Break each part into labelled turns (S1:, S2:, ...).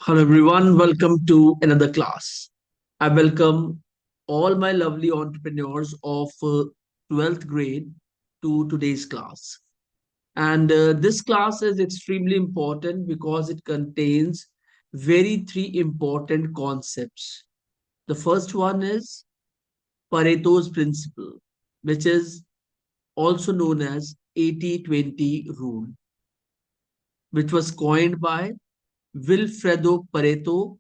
S1: Hello everyone, welcome to another class. I welcome all my lovely entrepreneurs of 12th grade to today's class. And this class is extremely important because it contains very three important concepts. The first one is Pareto's principle, which is also known as 80-20 rule, which was coined by Vilfredo Pareto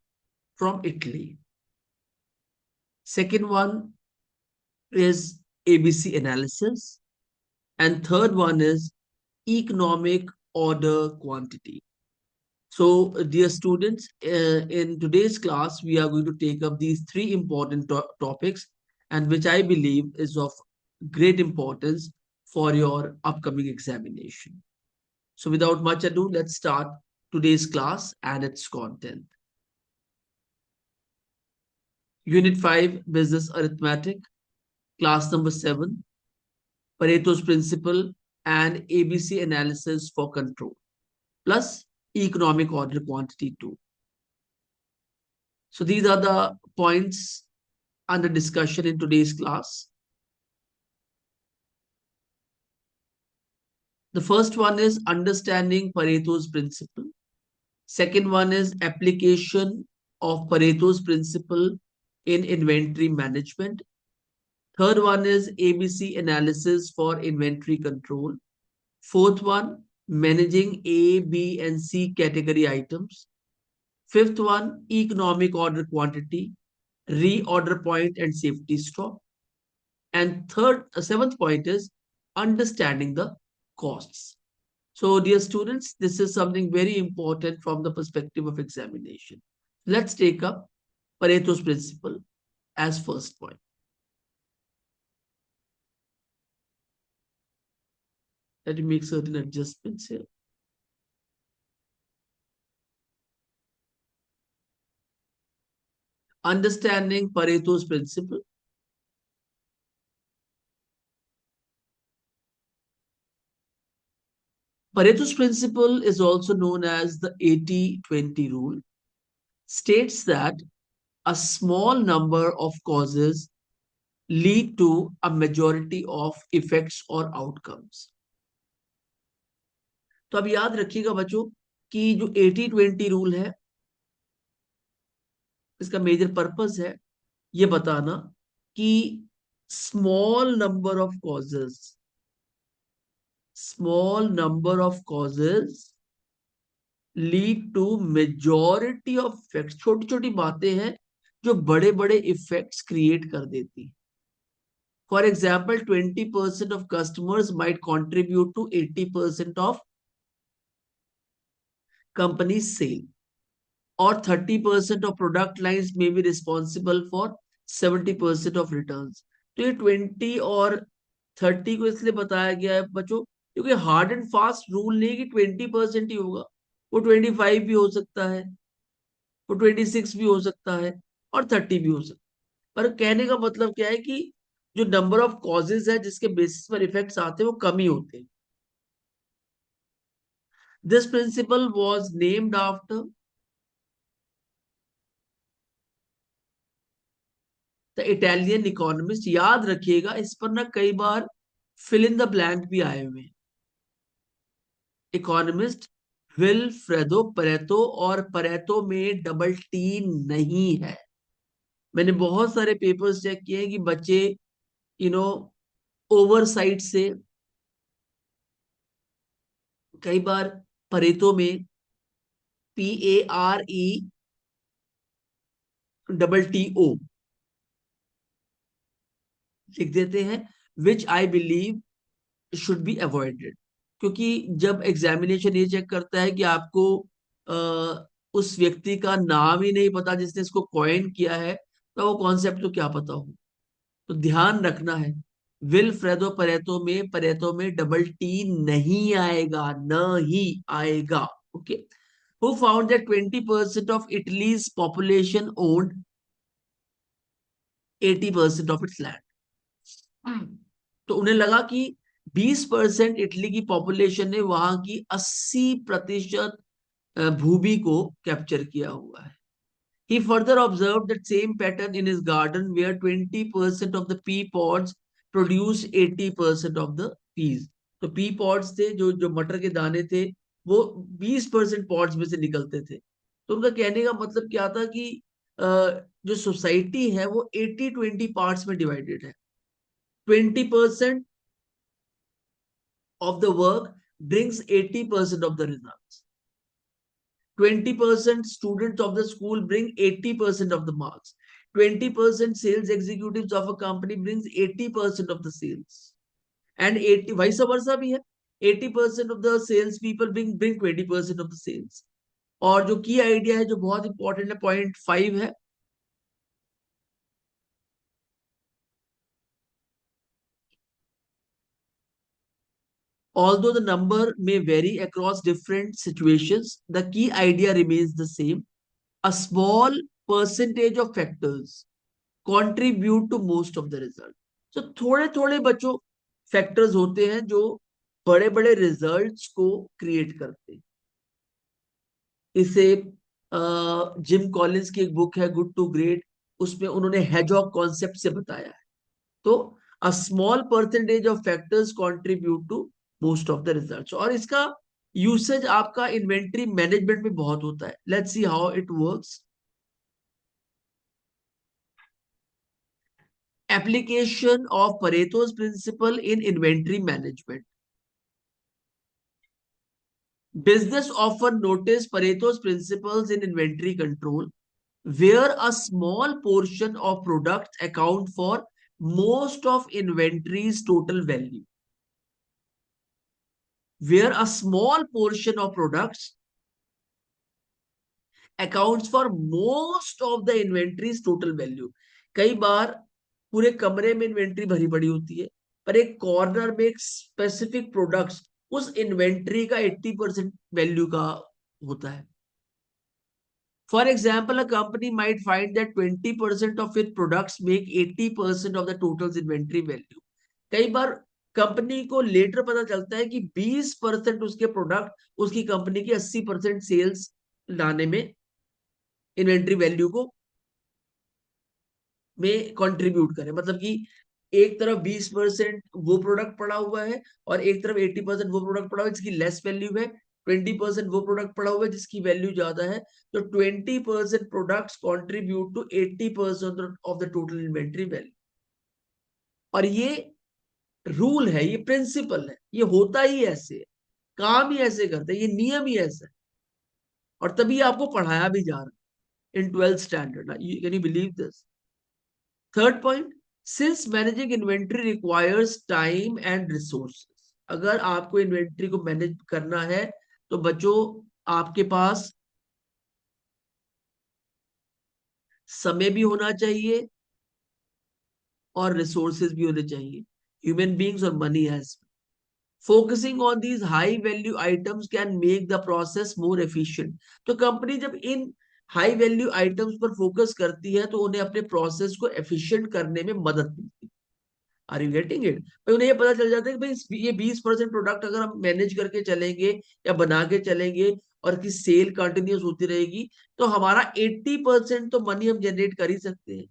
S1: from Italy. Second one is ABC analysis. And third one is economic order quantity. So, dear students, in today's class, we are going to take up these three important topics, and which I believe is of great importance for your upcoming examination. So, without much ado, let's start today's class and its content. Unit 5, Business Arithmetic, class number 7, Pareto's Principle, and ABC analysis for control, plus economic order quantity too. So these are the points under discussion in today's class. The first one is understanding Pareto's principle. Second one is application of Pareto's principle in inventory management. Third one is ABC analysis for inventory control. Fourth one, managing A, B, and C category items. Fifth one, economic order quantity, reorder point, and safety stock. And seventh point is understanding the costs. So, dear students, this is something very important from the perspective of examination. Let's take up Pareto's principle as first point. Let me make certain adjustments here. Understanding Pareto's principle. Pareto's principle is also known as the 80-20 rule, states that a small number of causes lead to a majority of effects or outcomes. तो अब याद रखिएगा बच्चों कि जो 80-20 rule है, इसका major purpose है ये बताना कि small number of causes lead to majority of effects. छोटी छोटी बातें हैं जो बड़े बड़े इफेक्ट्स क्रिएट कर देती. For example 20% of customers might contribute to 80% of company sale, और 30% ऑफ प्रोडक्ट लाइंस में be responsible for 70% of returns. तो ये 20 और 30 को इसलिए बताया गया है बच्चों क्योंकि हार्ड एंड फास्ट रूल नहीं कि 20% ही होगा. वो 25 भी हो सकता है, वो 26 भी हो सकता है, और 30 भी हो सकता है. पर कहने का मतलब क्या है कि जो नंबर ऑफ कॉजेज है जिसके बेसिस पर इफेक्ट्स आते हैं वो कम ही होते हैं. This principle was named after the Italian economist. याद रखिएगा इस पर ना कई बार फिल इन द ब्लैंक भी आए हुए. इकोनॉमिस्ट विल्फ्रेडो परेतो, और परेतो में डबल टी नहीं है. मैंने बहुत सारे पेपर्स चेक किए हैं कि बच्चे यू नो ओवरसाइट से कई बार परेतो में PARETO लिख देते हैं, which I believe should be avoided. क्योंकि जब एग्जामिनेशन ये चेक करता है कि आपको उस व्यक्ति का नाम ही नहीं पता जिसने इसको कॉइन किया है, तो वो कॉन्सेप्ट तो क्या पता हो. तो ध्यान रखना है, विल्फ्रेडो परेतो में डबल टी नहीं आएगा, न ही आएगा. Okay. Who found that 20% of Italy's population owned 80% of its land. तो उन्हें लगा कि 20% इटली की पॉपुलेशन ने वहां की 80% भूमि को कैप्चर किया हुआ है. He further observed that same pattern in his garden where 20% of the pea pods produced 80% of the peas. तो pea pods थे, जो जो मटर के दाने थे, वो 20% pods में से निकलते थे. तो उनका कहने का मतलब क्या था कि जो सोसाइटी है वो 80-20 पार्ट्स में डिवाइडेड है. 20% of the work brings 80% of the results. 20% students of the school bring 80% of the marks. 20% sales executives of a company brings 80% of the sales. And 80 vice versa भी है. 80% of the sales people bring 20% of the sales. और जो की idea है, जो बहुत important है, point 5 है. Although the number may vary across different situations, the key idea remains the same. A small percentage of factors contribute to most of the result. So थोड़े थोड़े बच्चों फैक्टर्स होते हैं जो बड़े बड़े रिजल्ट्स को क्रिएट करते हैं. इसे जिम कॉलिंस की एक बुक है गुड टू ग्रेट, उसमें उन्होंने हेजॉग कॉन्सेप्ट से बताया है. तो a small percentage of factors contribute to most of the results. और इसका यूसेज आपका इन्वेंट्री मैनेजमेंट में बहुत होता है. Let's see how it works. Application of Pareto's principle in inventory management. Business often notice Pareto's principles in inventory control, where a small portion of products account for most of inventory's total value. Where a small portion of products accounts for most of the inventory's total value. कई बार पूरे कमरे में inventory भरी पड़ी होती है, पर एक कॉर्नर में एक स्पेसिफिक प्रोडक्ट्स उस इन्वेंट्री का 80% वैल्यू का होता है. For example, a company might find that 20% of it products make 80% of the total inventory value. कई बार कंपनी को लेटर पता चलता है कि 20% उसके प्रोडक्ट उसकी कंपनी की 80% सेल्स लाने में, इन्वेंट्री वैल्यू को में कंट्रीब्यूट करें. मतलब कि एक तरफ 20% वो प्रोडक्ट पड़ा हुआ है और एक तरफ 80% वो प्रोडक्ट पड़ा हुआ है जिसकी लेस वैल्यू है. 20% वो प्रोडक्ट पड़ा हुआ है जिसकी वैल्यू ज्यादा है. तो 20% products contribute to 80% of the total inventory value. और ये रूल है, ये प्रिंसिपल है, ये होता ही ऐसे है, काम ही ऐसे करते हैं, ये नियम ही ऐसा है. और तभी आपको पढ़ाया भी जा रहा है इन 12th standard. Can you believe this? Third point, since managing inventory requires time and resources. अगर आपको इन्वेंट्री को मैनेज करना है तो बच्चों आपके पास समय भी होना चाहिए और रिसोर्सेज भी होने चाहिए, ह्यूमन बींग्स और money as. Focusing on these high value items can make the process more efficient. तो कंपनी जब इन हाई वैल्यू आइटम्स पर फोकस करती है तो उन्हें अपने प्रोसेस को एफिशिएंट करने में मदद मिलती है. Are you getting it? भाई उन्हें ये पता चल जाता है कि भाई ये 20% प्रोडक्ट अगर हम मैनेज करके चलेंगे या बना के चलेंगे और की सेल कंटिन्यूस होती रहेगी तो हमारा 80% तो मनी हम जनरेट कर ही सकते हैं.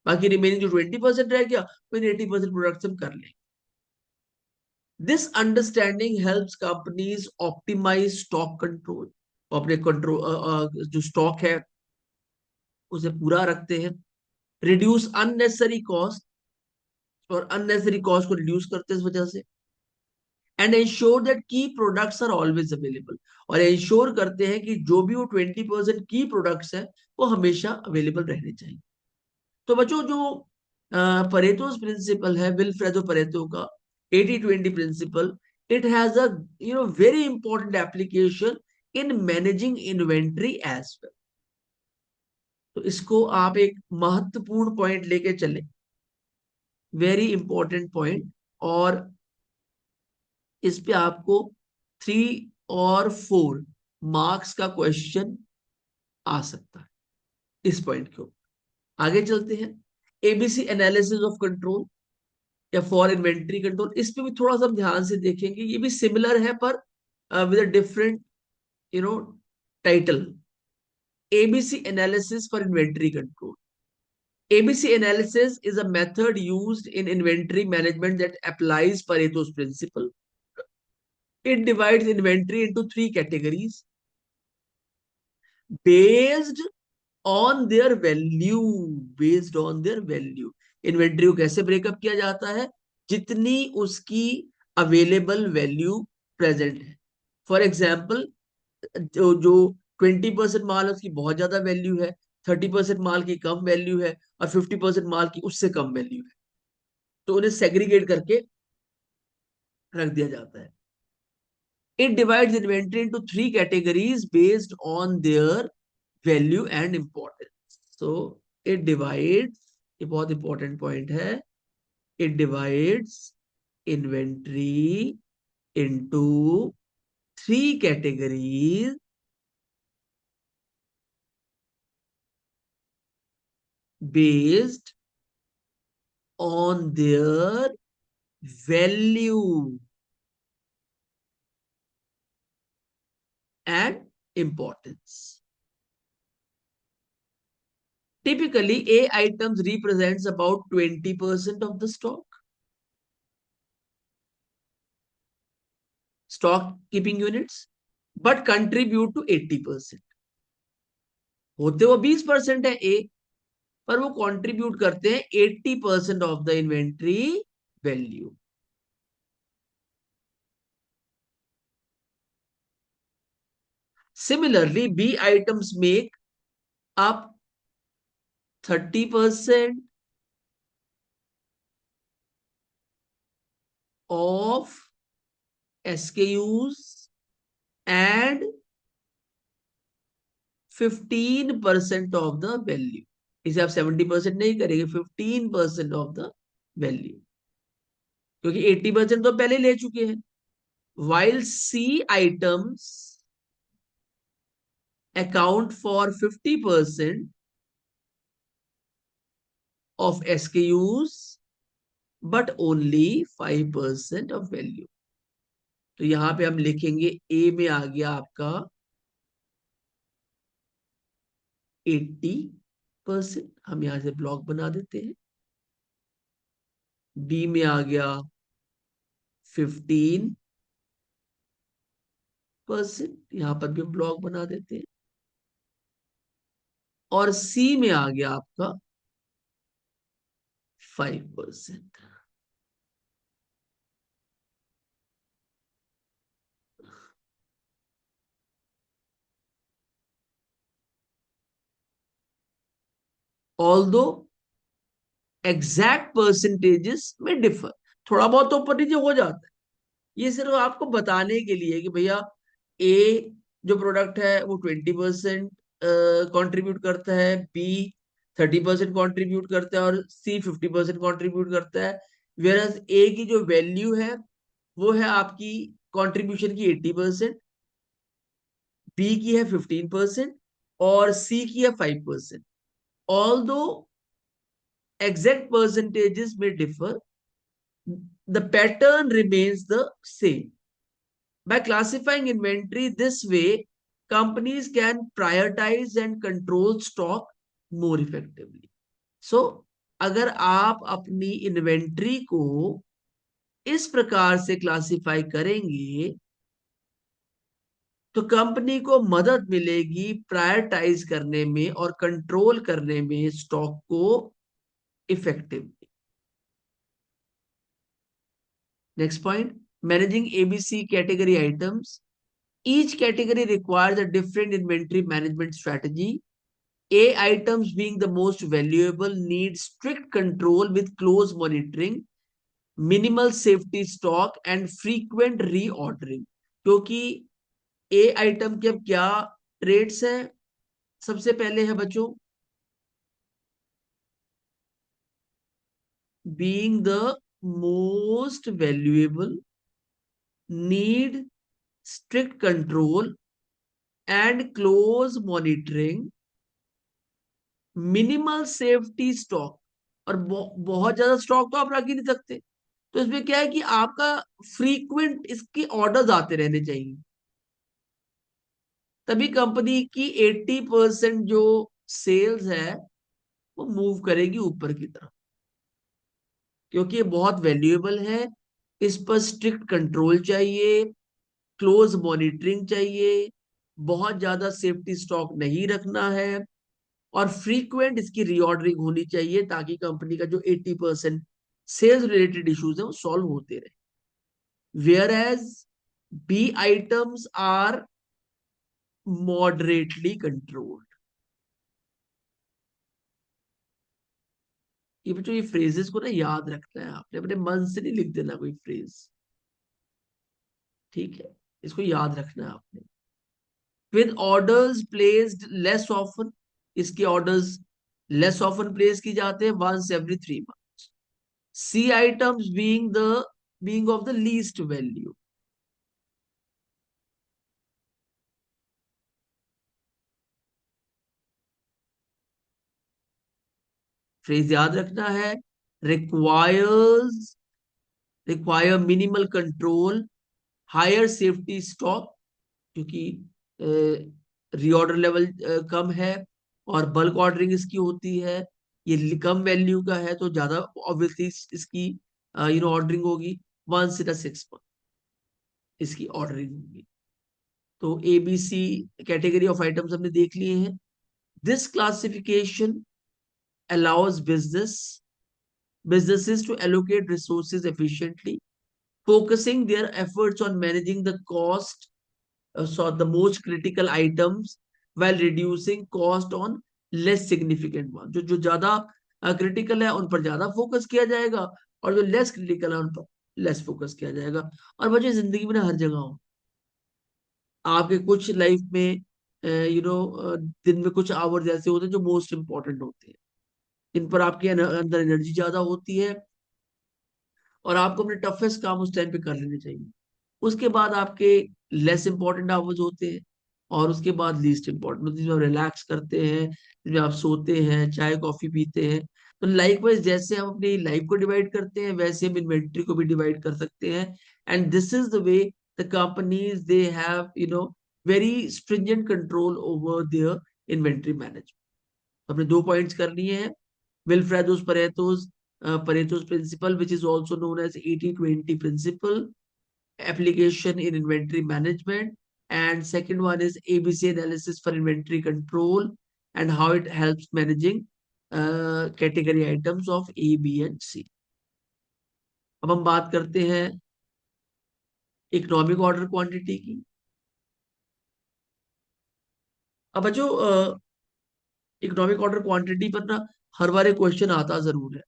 S1: बाकी रिमेनिंग जो 20% रह गया फिर 80% प्रोडक्ट हम कर लेंगे. This understanding helps companies optimise stock control. अपने कंट्रोल जो स्टॉक है उसे पूरा रखते हैं. रिड्यूस अननेसेसरी कॉस्ट, और अननेसेसरी कॉस्ट को रिड्यूस करते हैं इस वजह से. एंड इंश्योर दैट की प्रोडक्ट्स आर ऑलवेज अवेलेबल. और इंश्योर करते हैं कि जो भी वो 20% की प्रोडक्ट्स है वो हमेशा अवेलेबल रहने चाहिए. तो बच्चों जो परेटोस प्रिंसिपल है, विल्फ्रेडो परेटो का 80-20 principle, it has a very important application in managing inventory as well. तो इसको आप एक महत्वपूर्ण पॉइंट लेके चले, वेरी इंपॉर्टेंट पॉइंट. और इस पे आपको 3 और 4 मार्क्स का क्वेश्चन आ सकता है इस पॉइंट के ऊपर. आगे चलते हैं. एबीसी एनालिसिस ऑफ कंट्रोल या फॉर इन्वेंट्री कंट्रोल, इस पे भी थोड़ा सा ध्यान से देखेंगे. ये भी सिमिलर है पर with a different you know title, ABC analysis for inventory control. ABC analysis is a method used in inventory management that applies Pareto's principle. It divides inventory into three categories based on their value. Based on their value. Inventory को कैसे breakup किया जाता है? जितनी उसकी available value present है. For example, जो 20% माल है उसकी बहुत ज्यादा वैल्यू है, 30% माल की कम वैल्यू है, और 50% माल की उससे कम वैल्यू है, तो उन्हें सेग्रीगेट करके रख दिया जाता है. It divides inventory into three categories based on their value and importance. So it divides, ये बहुत important point है, it divides inventory into three categories based on their value and importance. Typically, A items represents about 20% of the stock keeping units, but contribute to 80%. होते वो 20% है A, पर वो contribute करते हैं 80% of the inventory value. Similarly, B items make up 30% of SKUs and 15% of the value. इसे आप 70% नहीं करेंगे, 15% ऑफ द वैल्यू, क्योंकि 80% तो पहले ले चुके हैं. While C items account for 50% of SKUs but only 5% of value. तो यहां पे हम लिखेंगे A में आ गया आपका 80%, हम यहां से ब्लॉक बना देते हैं. B में आ गया 15%, यहां पर भी ब्लॉक बना देते हैं. और C में आ गया आपका 5%. ऑल्दो एग्जैक्ट परसेंटेजेस में डिफर, थोड़ा बहुत तो ऊपर नीचे हो जाता है. ये सिर्फ आपको बताने के लिए कि भैया ए जो प्रोडक्ट है वो 20% कॉन्ट्रीब्यूट करता है, बी 30% कॉन्ट्रीब्यूट करता है, और सी 50% कॉन्ट्रीब्यूट करता है. वेरस ए की जो वैल्यू है वो है आपकी कॉन्ट्रीब्यूशन की 80%, बी की है 15% और सी की है 5%. ऑल दो एग्जैक्ट परसेंटेजेस में differ, the pattern remains the same. By classifying inventory this way, companies can prioritize and control stock more effectively. So, अगर आप अपनी इन्वेंट्री को इस प्रकार से क्लासिफाई करेंगे तो कंपनी को मदद मिलेगी प्रायोरिटाइज करने में और कंट्रोल करने में स्टॉक को effectively. Next point, managing ABC category items. Each category requires a different inventory management strategy. A items being the most valuable need strict control with close monitoring, minimal safety stock and frequent reordering. क्योंकि A item के अब क्या trades हैं? सबसे पहले है बच्चों, being the most valuable need strict control and close monitoring, minimal safety stock. और बहुत ज्यादा स्टॉक तो आप रख ही नहीं सकते, तो इसमें क्या है कि आपका फ्रीक्वेंट इसके ऑर्डर्स आते रहने चाहिए. तभी कंपनी की 80% जो सेल्स है वो मूव करेगी ऊपर की तरफ, क्योंकि ये बहुत वैल्यूएबल है। इस पर स्ट्रिक्ट कंट्रोल चाहिए, क्लोज मॉनिटरिंग चाहिए, बहुत ज्यादा सेफ्टी स्टॉक नहीं रखना है, और फ्रीक्वेंट इसकी रीऑर्डरिंग होनी चाहिए ताकि कंपनी का जो 80% सेल्स रिलेटेड इश्यूज है वो सॉल्व होते रहे। Whereas B items are moderately controlled. ये बच्चों, ये फ्रेजेस को ना याद रखना है आपने, अपने मन से नहीं लिख देना कोई फ्रेज, ठीक है? इसको याद रखना है आपने। With orders placed less often, इसके ऑर्डर्स लेस ऑफन प्लेस की जाते हैं, once every 3 month. C items being of the least value. Phrase याद रखना है। Requires, require minimal control, higher safety stock, क्योंकि रीऑर्डर लेवल कम है और बल्क ऑर्डरिंग इसकी होती है। ये कम वैल्यू का है तो ज्यादा ऑब्वियसली इसकी ऑर्डरिंग होगी। 1 से 6 मंथ इसकी ऑर्डरिंग होगी। तो ABC कैटेगरी ऑफ आइटम्स हमने देख लिए हैं। This classification allows businesses to allocate resources efficiently, focusing their efforts on managing the cost, so the most critical items, while reducing cost on less significant one। जो जो ज्यादा critical है उन पर ज्यादा फोकस किया जाएगा, और जो लेस क्रिटिकल है उन पर लेस फोकस किया जाएगा। और मुझे जिंदगी में ना हर जगह हो, आपके कुछ लाइफ में दिन में कुछ आवर्स ऐसे होते हैं जो मोस्ट इंपॉर्टेंट होते हैं, इन पर आपके अंदर एनर्जी ज्यादा होती है, और आपको अपने टफेस्ट काम उस टाइम पे कर लेने चाहिए। उसके बाद आपके लेस इंपॉर्टेंट आवर्स होते हैं, और उसके बाद लीस्ट इंपॉर्टेंट, मतलब जिसमें आप रिलैक्स करते हैं, जिसमें आप सोते हैं, चाय कॉफी पीते हैं। तो लाइकवाइज जैसे हम अपनी लाइफ को डिवाइड करते हैं, वैसे हम इन्वेंट्री को भी डिवाइड कर सकते हैं। And this is the way the companies they have very stringent control over their inventory management. हमने 2 पॉइंट्स कर लिए हैं। Wilfredo's Pareto's principle, which is also known as 80-20 principle, application in inventory management, and second one is ABC analysis for inventory control and how it helps managing category items of A, B and C। अब हम बात करते हैं economic order quantity की। अब जो economic order quantity पर ना हर बार एक क्वेश्चन आता जरूर है,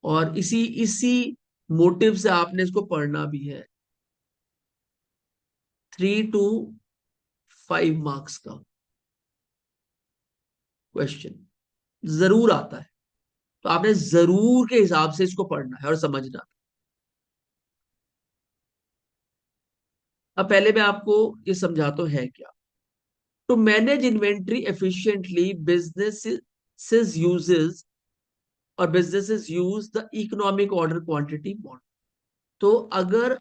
S1: और इसी इसी मोटिव से आपने इसको पढ़ना भी है। 3 to 5 मार्क्स का क्वेश्चन जरूर आता है, तो आपने जरूर के हिसाब से इसको पढ़ना है और समझना। अब पहले मैं आपको ये समझाता हूं है क्या। To manage inventory efficiently businesses use the economic order quantity model. तो अगर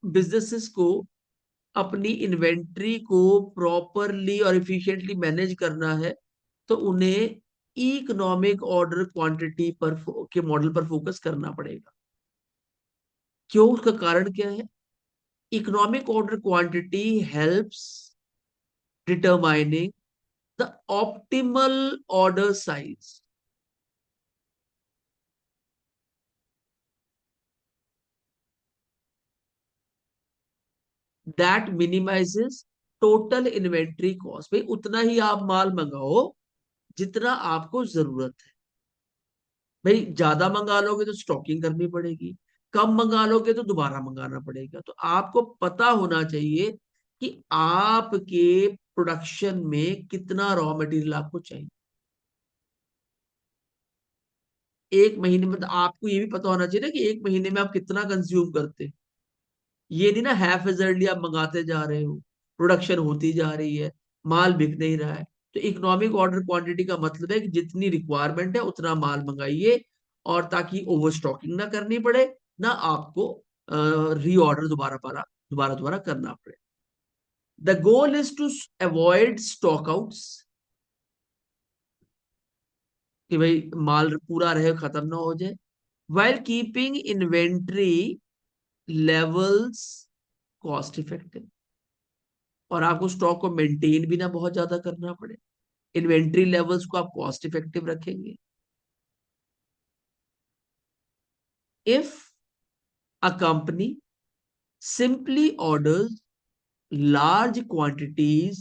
S1: बिजनेसेस को अपनी इन्वेंट्री को प्रॉपरली और इफिशिएंटली मैनेज करना है, तो उन्हें इकोनॉमिक ऑर्डर क्वांटिटी पर के मॉडल पर फोकस करना पड़ेगा। क्यों? उसका कारण क्या है? Economic order quantity helps determining the optimal order size that minimises total inventory cost. भाई उतना ही आप माल मंगाओ जितना आपको जरूरत है। भाई ज्यादा मंगा लोगे तो स्टॉकिंग करनी पड़ेगी, कम मंगा लोगे तो दोबारा मंगाना पड़ेगा। तो आपको पता होना चाहिए कि आपके प्रोडक्शन में कितना रॉ मटेरियल आपको चाहिए। एक महीने में तो आपको ये भी पता होना चाहिए ना कि एक महीने में आप कितना कंज्यूम करते हैं। ये नहीं ना हैफ हेजर्डली आप मंगाते जा रहे हो, प्रोडक्शन होती जा रही है, माल बिक नहीं रहा है। तो इकोनॉमिक ऑर्डर क्वांटिटी का मतलब है कि जितनी रिक्वायरमेंट है उतना माल मंगाइए, और ताकि ओवर स्टॉकिंग ना करनी पड़े, ना आपको रीऑर्डर दोबारा दोबारा करना पड़े। The goal is to avoid stock outs, कि भाई माल पूरा रहे, खत्म ना हो जाए, while keeping inventory levels cost effective, और आपको स्टॉक को मेंटेन भी ना बहुत ज्यादा करना पड़े, इन्वेंट्री लेवल्स को आप कॉस्ट इफेक्टिव रखेंगे. If a company simply orders large quantities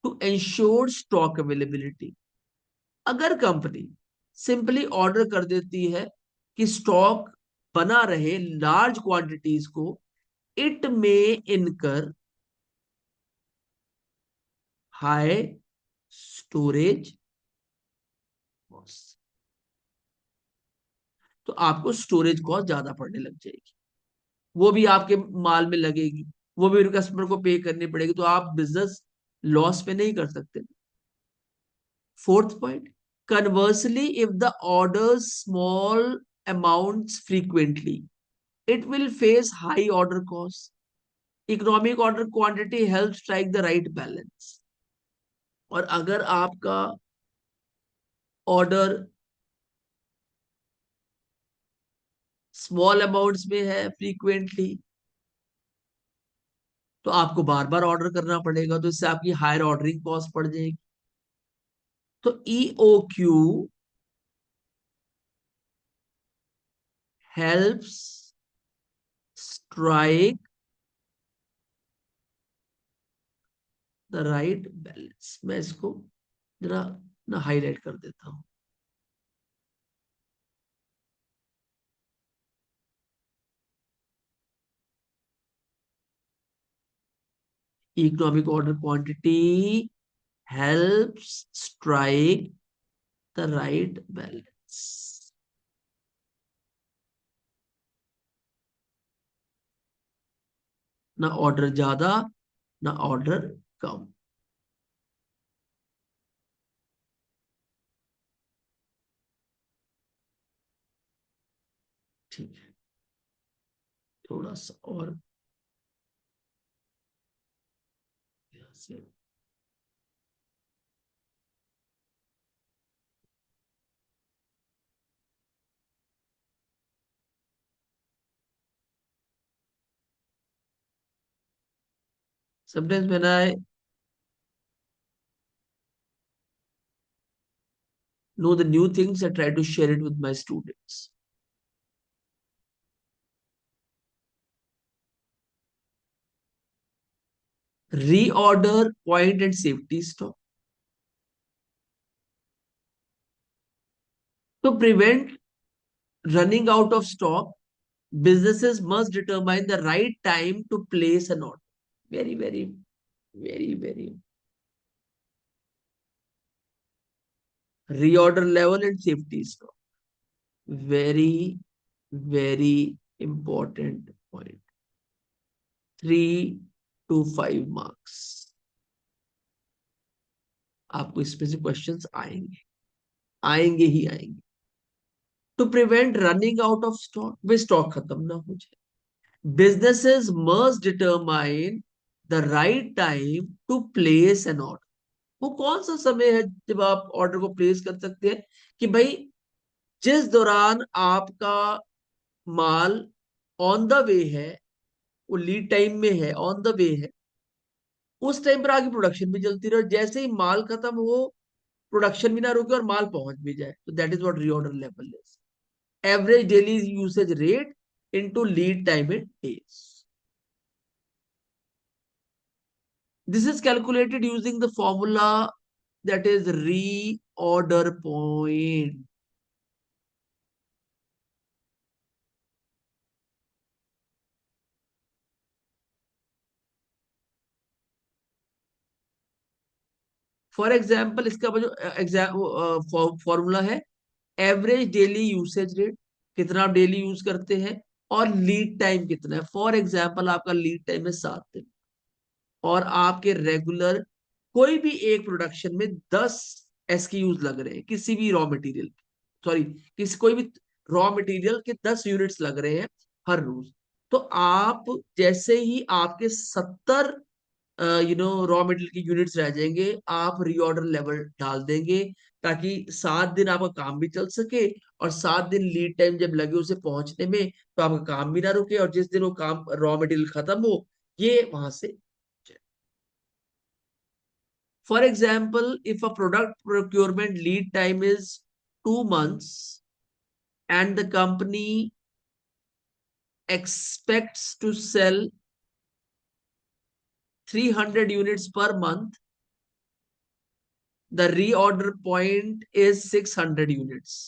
S1: to ensure stock availability, अगर कंपनी सिंपली ऑर्डर कर देती है कि स्टॉक बना रहे लार्ज क्वांटिटीज को, इट में इनकर हाई स्टोरेज कॉस्ट, तो आपको स्टोरेज कॉस्ट ज्यादा पड़ने लग जाएगी, वो भी आपके माल में लगेगी, वो भी कस्टमर को पे करनी पड़ेगी, तो आप बिजनेस लॉस पे नहीं कर सकते. Fourth point, conversely if the orders small amounts frequently, it will face high order costs. Economic order quantity helps strike the right balance. और अगर आपका ऑर्डर स्मॉल अमाउंट्स में है फ्रीक्वेंटली, तो आपको बार बार ऑर्डर करना पड़ेगा, तो इससे आपकी हायर ऑर्डरिंग कॉस्ट पड़ जाएगी. तो EOQ helps strike the right balance. मैं इसको जरा ना हाईलाइट कर देता हूं. Economic order quantity helps strike the right balance. ना ऑर्डर ज्यादा, ना ऑर्डर कम. ठीक है, थोड़ा सा और यहाँ से. Sometimes when I know the new things, I try to share it with my students. Reorder point and safety stock. To prevent running out of stock, businesses must determine the right time to place an order. Very, very, very, very. Reorder level and safety stock. Very, very important point. 3 to 5 marks. आपको इसमें से questions आएंगे, आएंगे ही आएंगे. To prevent running out of stock, वे stock खत्म ना हो जाए, businesses must determine the right time to place an order. वो कौन सा समय है जब आप ऑर्डर को प्लेस कर सकते हैं, कि भाई जिस दौरान आपका माल ऑन द वे है, वो लीड टाइम में है, ऑन द वे है, उस टाइम पर आगे प्रोडक्शन भी चलती रहे, जैसे ही माल खत्म हो प्रोडक्शन भी ना रुके और माल पहुंच भी जाए. तो that is what reorder level is. Average daily usage rate into lead time in days. This is calculated using the formula that is reorder point. For example इसका जो एग्जाम फॉर्मूला है, एवरेज डेली यूसेज रेट, कितना आप daily use करते हैं, और lead time कितना है. फॉर एग्जाम्पल आपका लीड टाइम है 7 दिन, और आपके रेगुलर कोई भी एक प्रोडक्शन में 10 SKUs लग रहे हैं, किसी भी रॉ मटेरियल, सॉरी, किसी कोई भी रॉ मटेरियल के 10 यूनिट्स लग रहे हैं हर रोज. तो आप जैसे ही आपके 70 रॉ मटेरियल की यूनिट्स रह जाएंगे, आप रीऑर्डर लेवल डाल देंगे ताकि 7 दिन आपका काम भी चल सके, और 7 दिन लीड टाइम जब लगे उसे पहुंचने में तो आपका काम भी ना रुके, और जिस दिन वो काम रॉ मटेरियल खत्म हो ये वहां से। For example, if a product procurement lead time is 2 months and the company expects to sell 300 units per month, the reorder point is 600 units.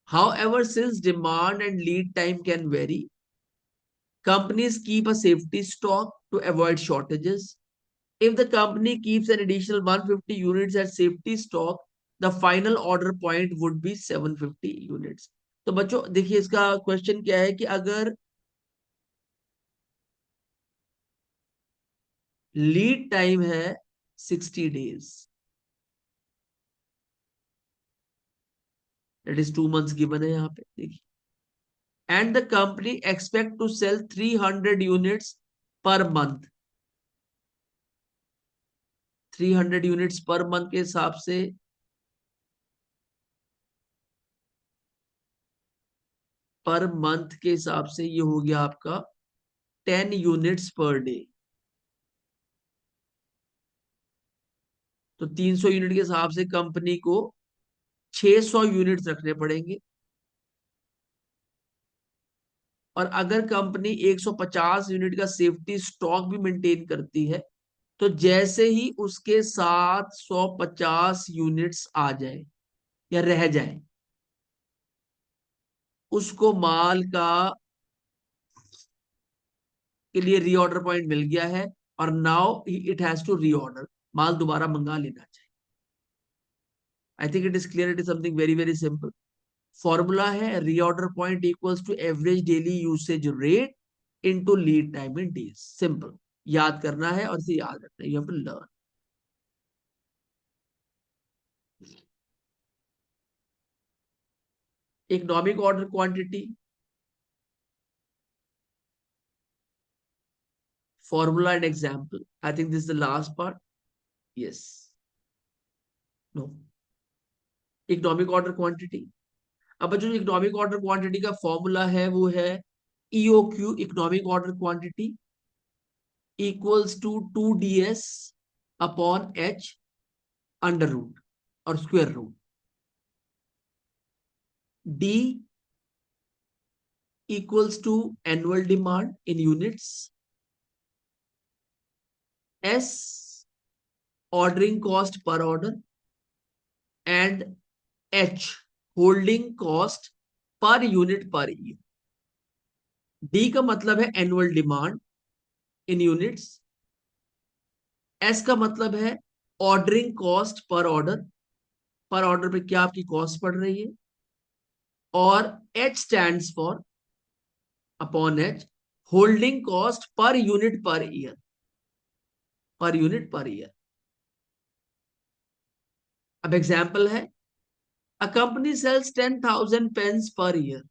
S1: However, since demand and lead time can vary, companies keep a safety stock to avoid shortages. If the company keeps an additional 150 units as safety stock, the final order point would be 750 units. तो बच्चों देखिए, इसका question क्या है कि अगर lead time है 60 days, that is 2 months given है यहाँ पे देखिए, and the company expect to sell 300 units per month, 300 units per month के हिसाब से पर मंथ के हिसाब से ये हो गया आपका 10 यूनिट्स पर डे। तो 300 यूनिट के हिसाब से कंपनी को 600 यूनिट्स रखने पड़ेंगे, और अगर कंपनी 150 यूनिट का सेफ्टी स्टॉक भी मेंटेन करती है, तो जैसे ही उसके 750 यूनिट्स आ जाए या रह जाए, उसको माल का के लिए रीऑर्डर पॉइंट मिल गया है, और now it has to reorder, माल दोबारा मंगा लेना चाहिए। I think it is clear, it is something very very simple. Formula है reorder point equals to average daily usage rate into lead time in days. Simple, याद करना है और इसे याद रखना है, you have to learn. Economic order quantity, formula and example. I think this is the last part. Yes. No. Economic order quantity. अब जो इकोनॉमिक ऑर्डर क्वांटिटी का फॉर्मूला है वो है EOQ, economic order quantity, equals to 2DS upon H under root और square root. D equals to annual demand in units. S ordering cost per order, and H holding cost per unit per year. D का मतलब है annual demand in units, S का मतलब है ordering cost per order पे क्या आपकी cost पड़ रही है, और H stands for upon H holding cost per unit per year, per unit per year. अब एग्जाम्पल है, a company sells 10,000 pens per year,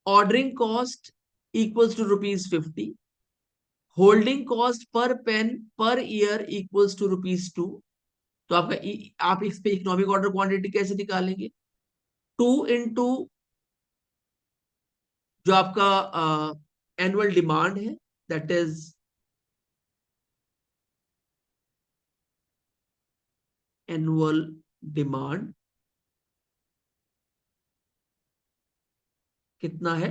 S1: ordering cost equals to ₹50, holding cost per pen per year equals to ₹2। तो आपका आप इस पे economic order quantity कैसे निकालेंगे? 2 into जो आपका एनुअल डिमांड है, दैट इज एनुअल डिमांड कितना है?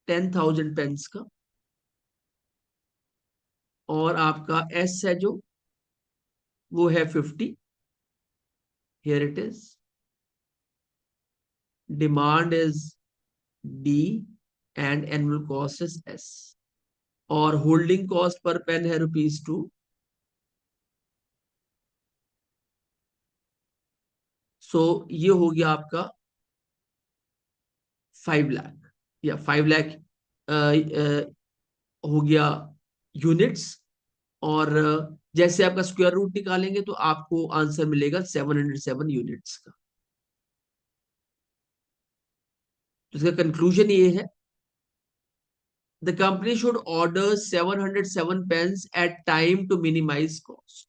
S1: 10,000 पेन्स का, और आपका एस है जो वो है 50, here it is, demand is D and annual cost is S, और होल्डिंग कॉस्ट पर पेन है ₹2। सो ये हो गया आपका 5 लाख, या 5 लाख हो गया यूनिट्स, और जैसे आपका स्क्वायर रूट निकालेंगे तो आपको आंसर मिलेगा 707 यूनिट्स का। तो इसका कंक्लूजन ये है The company should order 707 pens at time to minimize cost.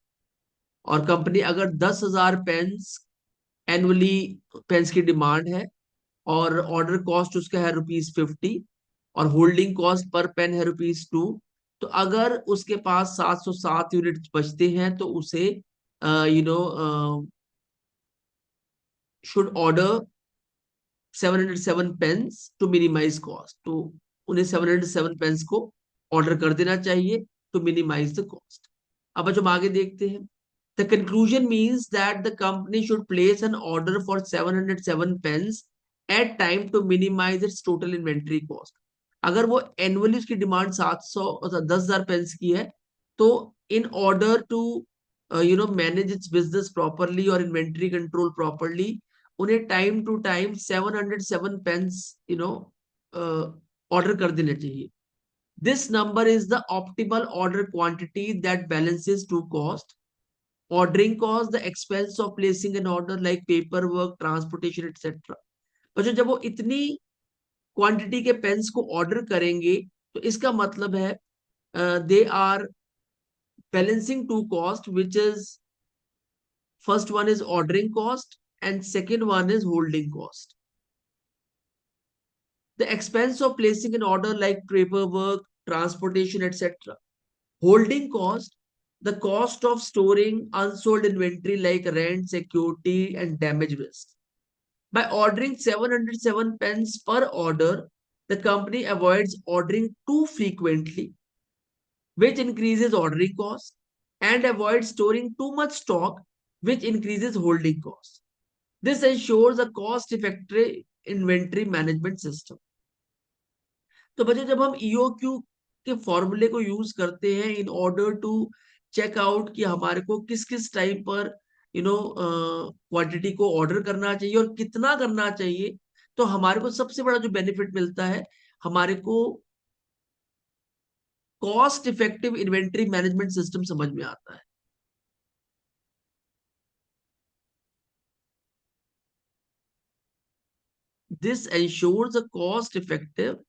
S1: और कंपनी अगर 10,000 पेन्स एनुअली पेन्स की डिमांड है और ऑर्डर कॉस्ट उसका है ₹50 और होल्डिंग कॉस्ट पर पेन है ₹2, तो अगर उसके पास 707 यूनिट बचते हैं तो उसे you know should order 707 pens to minimise cost. तो उन्हें 707 पेन्स को ऑर्डर कर देना चाहिए टू मिनिमाइज द कॉस्ट. अब जब आगे देखते हैं, the conclusion means that the company should place an order for 707 pens at time to minimize its total inventory cost. अगर वो एनुअली उसकी डिमांड 10,000 पेन्स की है, तो in order to manage its business properly और इन्वेंट्री कंट्रोल प्रॉपरली, उन्हें time to time 707 pens order कर देने चाहिए. This number is the optimal order quantity that balances two cost. Ordering cost, the expense of placing an order like paperwork, transportation, etc. अच्छा, जब वो इतनी quantity के pens को ऑर्डर करेंगे तो इसका मतलब है they are balancing two cost, which is first one is ordering cost and second one is holding cost. The expense of placing an order like paperwork, transportation etc. Holding cost, the cost of storing unsold inventory like rent, security, and damage risk. By ordering 707 pens per order, the company avoids ordering too frequently, which increases ordering costs, and avoids storing too much stock, which increases holding costs. This ensures a cost-effective inventory management system. तो बच्चों, जब हम EOQ के फॉर्मूले को use करते हैं in order to check out कि हमारे को किस किस टाइम पर क्वांटिटी को ऑर्डर करना चाहिए और कितना करना चाहिए, तो हमारे को सबसे बड़ा जो बेनिफिट मिलता है, हमारे को cost effective inventory management system समझ में आता है. This ensures a cost effective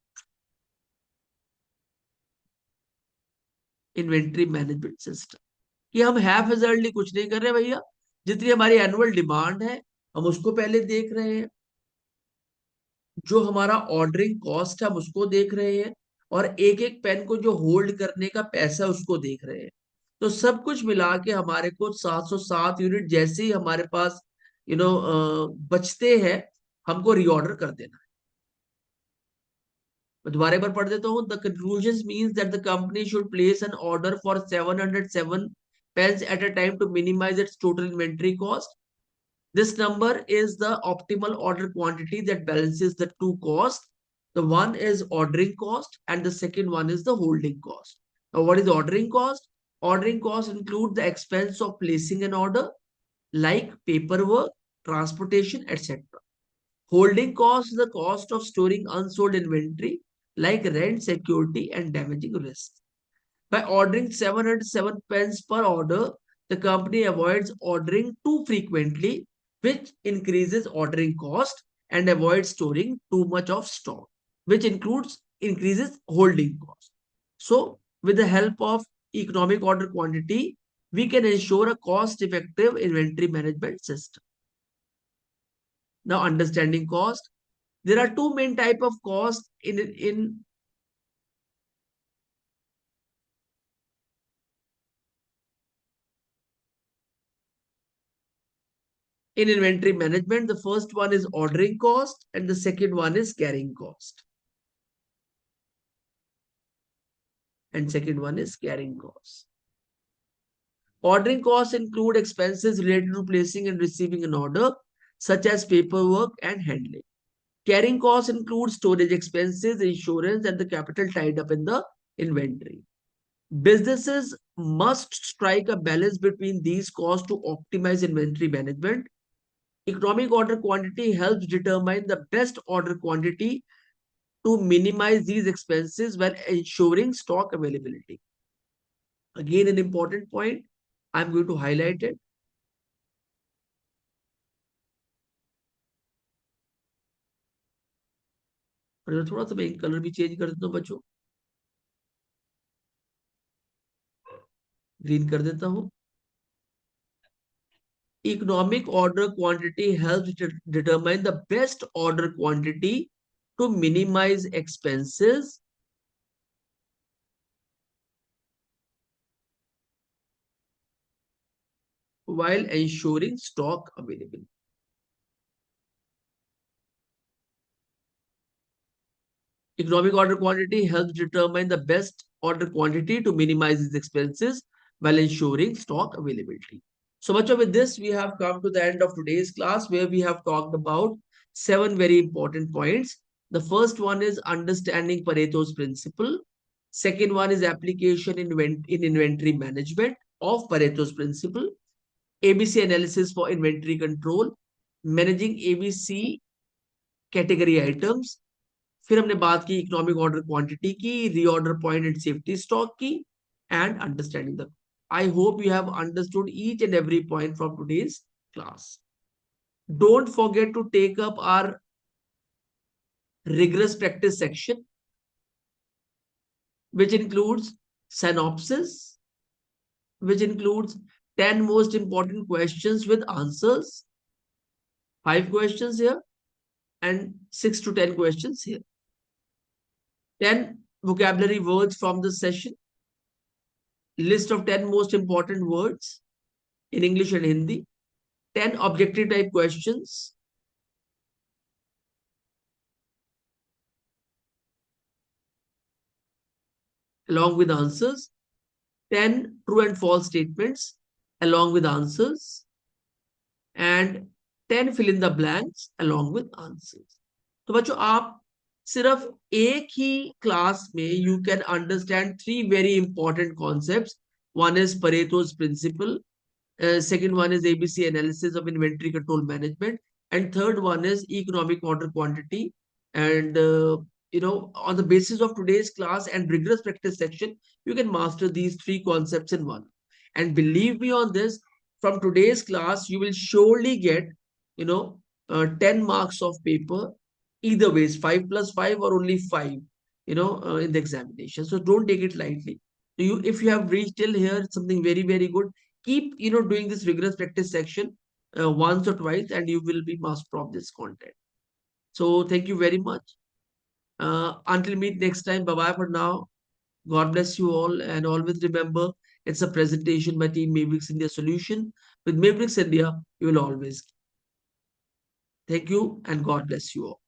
S1: inventory management system. कि हम हैफेजर्डली कुछ नहीं कर रहे भैया, जितनी हमारी एनुअल डिमांड है हम उसको पहले देख रहे हैं, जो हमारा ऑर्डरिंग कॉस्ट है हम उसको देख रहे हैं, और एक एक पेन को जो होल्ड करने का पैसा है उसको देख रहे हैं. तो सब कुछ मिला के हमारे को 707 यूनिट जैसे ही हमारे पास बचते हैं, हमको रीऑर्डर कर देना है. मैं दोबारा एक बार पढ़ देता हूँ. The conclusion means that the company should place an order for 707 pens at a time to minimise its total inventory cost. This number is the optimal order quantity that balances the two costs. The one is ordering cost and the second one is the holding cost. Now, what is ordering cost? Ordering cost include the expense of placing an order like paperwork, transportation, etc. Holding cost is the cost of storing unsold inventory like rent, security, and damaging risk. By ordering 707 pens per order, the company avoids ordering too frequently, which increases ordering cost, and avoids storing too much of stock, which increases holding cost. So, with the help of economic order quantity, we can ensure a cost-effective inventory management system. Now, understanding cost. There are two main type of cost in inventory management. The first one is ordering cost and the second one is carrying cost. And second one is carrying cost. Ordering costs include expenses related to placing and receiving an order, such as paperwork and handling. Carrying costs include storage expenses, insurance, and the capital tied up in the inventory. Businesses must strike a balance between these costs to optimize inventory management. Economic order quantity helps determine the best order quantity to minimize these expenses while ensuring stock availability. Again, an important point, I'm going to highlight it. और थोड़ा सा मैं colour भी change कर देता हूँ बच्चों. Green कर देता हूं. Economic order quantity helps determine the best order quantity to minimize expenses while ensuring stock availability. Economic order quantity helps determine the best order quantity to minimize its expenses while ensuring stock availability. So much of with this, we have come to the end of today's class where we have talked about 7 very important points. The first one is understanding Pareto's principle. Second one is application in inventory management of Pareto's principle. ABC analysis for inventory control. Managing ABC category items. फिर हमने बात की economic order quantity की, reorder point and safety stock की, and understanding the. I hope you have understood each and every point from today's class. Don't forget to take up our rigorous practice section, which includes synopsis, which includes 10 most important questions with answers, 5 questions here, and 6 to 10 questions here. 10 vocabulary words from this session, list of 10 most important words in English and Hindi, 10 objective type questions, along with answers, 10 true and false statements along with answers, and 10 fill in the blanks along with answers. तो बच्चों आप सिर्फ एक ही class में you can understand 3 very important concepts. One is Pareto's principle. Second one is ABC analysis of inventory control management. And third one is economic order quantity. And, on the basis of today's class and rigorous practice section, you can master these 3 concepts in one. And believe me on this, from today's class, you will surely get, 10 marks of paper. Either ways, 5 plus 5 or only 5, in the examination. So don't take it lightly. If you have reached till here, it's something very, very good. Keep, doing this rigorous practice section once or twice, and you will be master of this content. So thank you very much. Until meet next time, bye bye for now. God bless you all, and always remember it's a presentation by Team Mavericks India Solution. With Mavericks India, you will always. Thank you, and God bless you all.